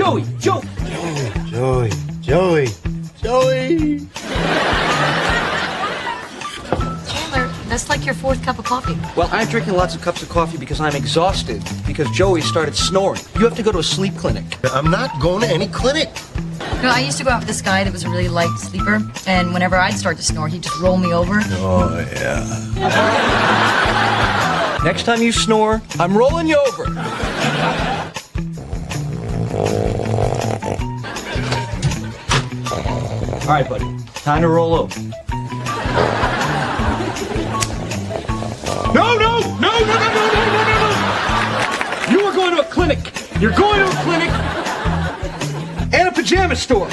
Joey. Chandler, that's like your fourth cup of coffee. Well, I'm drinking lots of cups of coffee because I'm exhausted. Because Joey started snoring. You have to go to a sleep clinic. I'm not going to any clinic. You know, I used to go out with this guy that was a really light sleeper, and whenever I'd start to snore, he'd just roll me over. Oh, yeah. Next time you snore, I'm rolling you over. All right, buddy. Time to roll over. No! You are going to a clinic. You're going to a clinic and a pajama store.